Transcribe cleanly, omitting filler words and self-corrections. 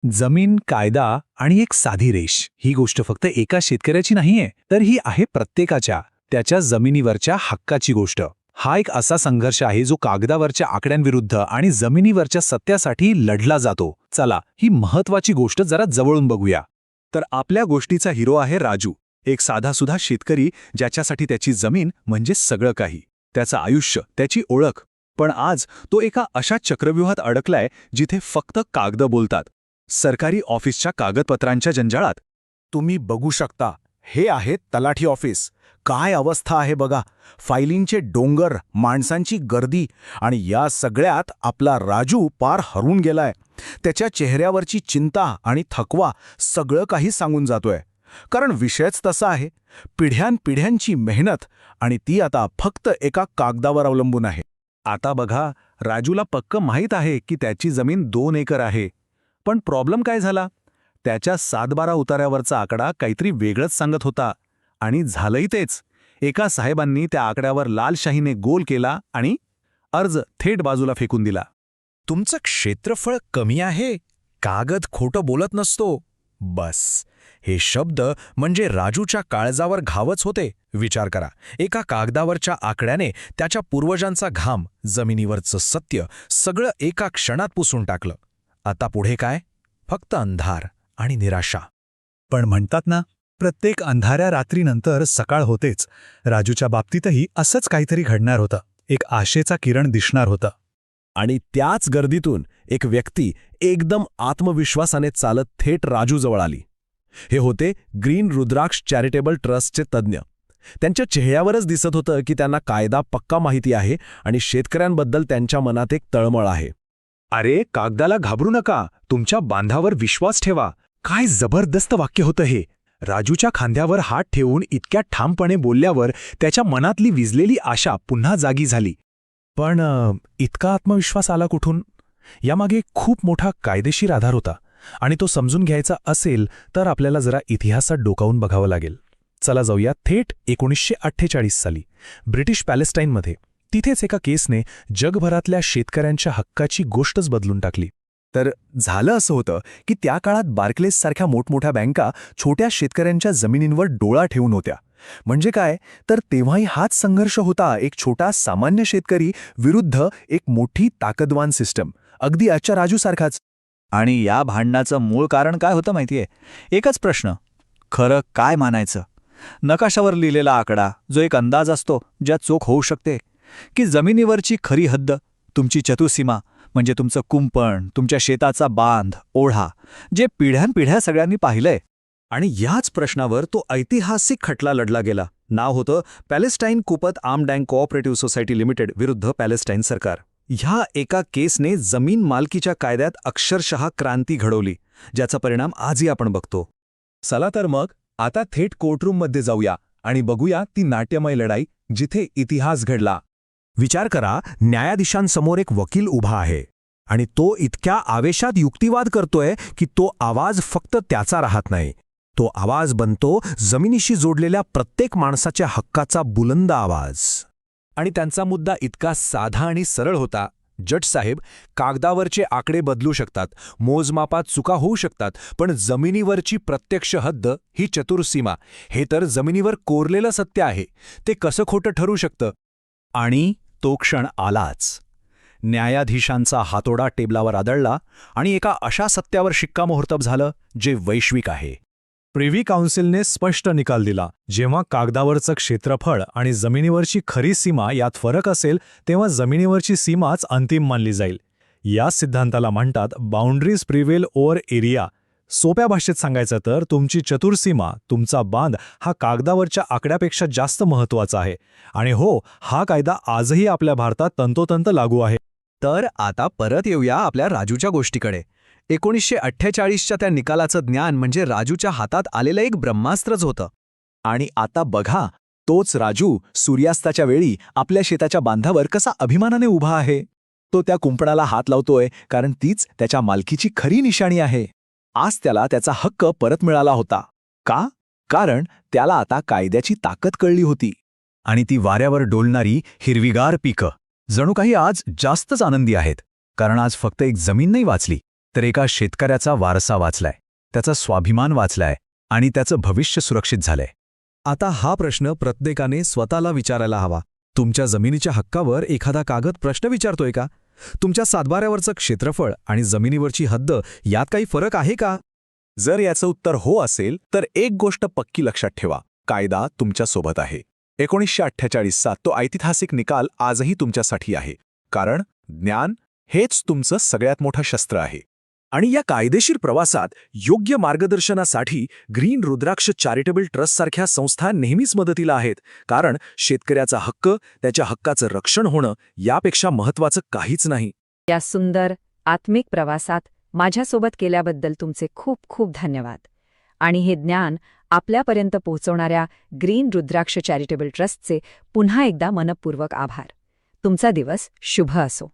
जमीन, कायदा आणि एक साधी रेष ही गोष्ट फक्त एका शेतकऱ्याची नाहीये, तर ही आहे प्रत्येकाच्या, त्याच्या जमिनीवरच्या हक्काची गोष्ट. हा एक असा संघर्ष आहे जो कागदावरच्या आकड्यांविरुद्ध आणि जमिनीवरच्या सत्यासाठी लढला जातो. चला, ही महत्वाची गोष्ट जरा जवळून बघूया. तर आपल्या गोष्टीचा हिरो आहे राजू, एक साधासुधा शेतकरी ज्याच्यासाठी त्याची जमीन म्हणजे सगळं काही, त्याचं आयुष्य, त्याची ओळख. पण आज तो एका अशा चक्रव्यूहात अडकलाय जिथे फक्त कागद बोलतात, सरकारी ऑफिसच्या कागदपत्रांच्या जंजाळात. तुम्ही बघू शकता, हे आहे तलाठी ऑफिस. काय अवस्था आहे बघा, फायलिंगचे डोंगर, माणसांची गर्दी, आणि या सगळ्यात आपला राजू पार हरून गेलाय. त्याच्या चेहऱ्यावरची चिंता आणि थकवा सगळं काही सांगून जातोय. कारण विषयच तसा आहे, पिढ्यानपिढ्यांची मेहनत, आणि ती आता फक्त एका कागदावर अवलंबून आहे. आता बघा, राजूला पक्क माहीत आहे की त्याची जमीन 2 एकर आहे. पण प्रॉब्लेम काय झाला? त्याच्या 7-12 उतार्यावरचा आकडा काहीतरी वेगळंच सांगत होता. आणि झालंही तेच. एका साहेबांनी त्या आकड्यावर लाल शाईने गोल केला आणि अर्ज थेट बाजूला फेकून दिला. तुमचं क्षेत्रफळ कमी आहे, कागद खोटं बोलत नसतो. बस, हे शब्द म्हणजे राजूच्या काळजावर घावच होते. विचार करा, एका कागदावरच्या आकड्याने त्याच्या पूर्वजांचा घाम, जमिनीवरचं सत्य सगळं एका क्षणात पुसून टाकलं. आता पुढे काय? फक्त अंधार आणि निराशा. पण म्हणतात ना, प्रत्येक अंधाऱ्या रात्रीनंतर सकाळ होतेच. राजूच्या बाबतीतही असंच काहीतरी घडणार होतं. एक आशेचा किरण दिसणार होता. आणि त्याच गर्दीतून एक व्यक्ती एकदम आत्मविश्वासाने चालत थेट राजूजवळ आली. हे होते ग्रीन रुद्राक्ष चॅरिटेबल ट्रस्टचे तज्ज्ञ. त्यांच्या चेहऱ्यावरच दिसत होतं की त्यांना कायदा पक्का माहिती आहे आणि शेतकऱ्यांबद्दल त्यांच्या मनात एक तळमळ आहे. अरे, कागदाला घाबरू नका, तुमच्या बांधावर विश्वास ठेवा. काय जबरदस्त वाक्य होतं हे. राजूच्या खांद्यावर हात ठेवून इतक्या ठामपणे बोलल्यावर त्याच्या मनातली विझलेली आशा पुन्हा जागी झाली. पण इतका आत्मविश्वास आला कुठून? यामागे खूप मोठा कायदेशीर आधार होता, आणि तो समजून घ्यायचा असेल तर आपल्याला जरा इतिहासात डोकावून बघावं लागेल. चला जाऊया थेट 1948 साली ब्रिटिश पॅलेस्टाईनमध्ये. तिथेच एका केसने जगभरातल्या शेतकऱ्यांच्या हक्काची गोष्टच बदलून टाकली. तर झालं असं होतं की त्या काळात बार्कलेससारख्या मोठमोठ्या बँका छोट्या शेतकऱ्यांच्या जमिनींवर डोळा ठेवून होत्या. म्हणजे काय, तर तेव्हाही हाच संघर्ष होता, एक छोटा सामान्य शेतकरी विरुद्ध एक मोठी ताकदवान सिस्टम, अगदी आजच्या राजूसारखाच. आणि या भांडणाचं मूळ कारण काय होतं माहितीये? एकच प्रश्न, खरं काय मानायचं? नकाशावर लिहिलेला आकडा, जो एक अंदाज असतो, ज्या चोख होऊ शकते, की जमिनीवरची खरी हद्द, तुमची चतुसीमा, म्हणजे तुमचं कुंपण, तुमच्या शेताचा बांध, ओढा, जे पिढ्यानपिढ्या सगळ्यांनी पाहिलंय. आणि याच प्रश्नावर तो ऐतिहासिक खटला लढला गेला. नाव होतं पॅलेस्टाईन कुपत armed and cooperative society limited विरुद्ध पॅलेस्टाईन सरकार. ह्या एका केसने जमीन मालकीच्या कायद्यात अक्षरशः क्रांती घडवली, ज्याचा परिणाम आजही आपण बघतो. चला तर मग आता थेट कोर्टरूममध्ये जाऊया आणि बघूया ती नाट्यमय लढाई, जिथे इतिहास घडला. विचार करा, न्यायाधीशांसमोर एक वकील उभा आहे, आणि तो इतक्या आवेशात युक्तिवाद करतोय की तो आवाज फक्त त्याचा राहत नाही. तो आवाज बनतो जमिनीशी जोडलेल्या प्रत्येक माणसाच्या हक्काचा बुलंद आवाज. आणि त्यांचा मुद्दा इतका साधा आणि सरळ होता, जज साहेब, कागदावरचे आकडे बदलू शकतात, मोजमापात चुका होऊ शकतात, पण जमिनीवरची प्रत्यक्ष हद्द ही चतुर्सीमा, हे तर जमिनीवर कोरलेलं सत्य आहे. ते कसं खोटं ठरू शकतं? आणि तो क्षण आलाच. न्यायाधीशांचा हातोडा टेबलावर आदळला आणि एका अशा सत्यावर शिक्कामोर्तब झालं जे वैश्विक आहे. प्रिव्ही काउन्सिलने स्पष्ट निकाल दिला. जेव्हा कागदावरचं क्षेत्रफळ आणि जमिनीवरची खरी सीमा यात फरक असेल, तेव्हा जमिनीवरची सीमाच अंतिम मानली जाईल. या सिद्धांताला म्हणतात बाउंड्रीज प्रिव्हेल ओव्हर एरिया. सोप्या भाषेत सांगायचं तर तुमची चतुर्सीमा, तुमचा बांध, हा कागदावरच्या आकड्यापेक्षा जास्त महत्त्वाचा आहे. आणि हो, हा कायदा आजही आपल्या भारतात तंतोतंत लागू आहे. तर आता परत येऊया आपल्या राजूच्या गोष्टीकडे. 1948च्या त्या निकालाचं ज्ञान म्हणजे राजूच्या हातात आलेलं एक ब्रह्मास्त्रच होतं. आणि आता बघा, तोच राजू सूर्यास्ताच्या वेळी आपल्या शेताच्या बांधावर कसा अभिमानाने उभा आहे. तो त्या कुंपणाला हात लावतोय, कारण तीच त्याच्या मालकीची खरी निशाणी आहे. आज त्याला त्याचा हक्क परत मिळाला होता. का? कारण त्याला आता कायद्याची ताकद कळली होती. आणि ती वाऱ्यावर डोलणारी हिरवीगार पिकं जणू काही आज जास्तच आनंदी आहेत, कारण आज फक्त एक जमीन नाही वाचली, तर एका शेतकऱ्याचा वारसा वाचलाय, त्याचा स्वाभिमान वाचलाय आणि त्याचं भविष्य सुरक्षित झालंय. आता हा प्रश्न प्रत्येकाने स्वतःला विचारायला हवा. तुमच्या जमिनीच्या हक्कावर एखादा कागद प्रश्न विचारतोय का? तुमच्या सातबाऱ्यावरचं क्षेत्रफळ आणि जमिनीवरची हद्द यात काही फरक आहे का? जर याचं उत्तर हो असेल तर एक गोष्ट पक्की लक्षात ठेवा, कायदा तुमच्यासोबत आहे. 1948चा तो ऐतिहासिक निकाल आजही तुमच्यासाठी आहे, कारण ज्ञान हेच तुमचं सगळ्यात मोठं शस्त्र आहे. आणि या कायदेशीर प्रवासात योग्य मार्गदर्शनासाठी ग्रीन रुद्राक्ष चॅरिटेबल ट्रस्टसारख्या संस्था नेहमीच मदतीला आहेत, कारण शेतकऱ्याचा हक्क, त्याच्या हक्काचं रक्षण होणं यापेक्षा महत्त्वाचं काहीच नाही. या सुंदर आत्मिक प्रवासात माझ्यासोबत केल्याबद्दल तुमचे खूप खूप धन्यवाद. आणि हे ज्ञान आपल्यापर्यंत पोहोचवणाऱ्या ग्रीन रुद्राक्ष चॅरिटेबल ट्रस्टचे पुन्हा एकदा मनपूर्वक आभार. तुमचा दिवस शुभ असो.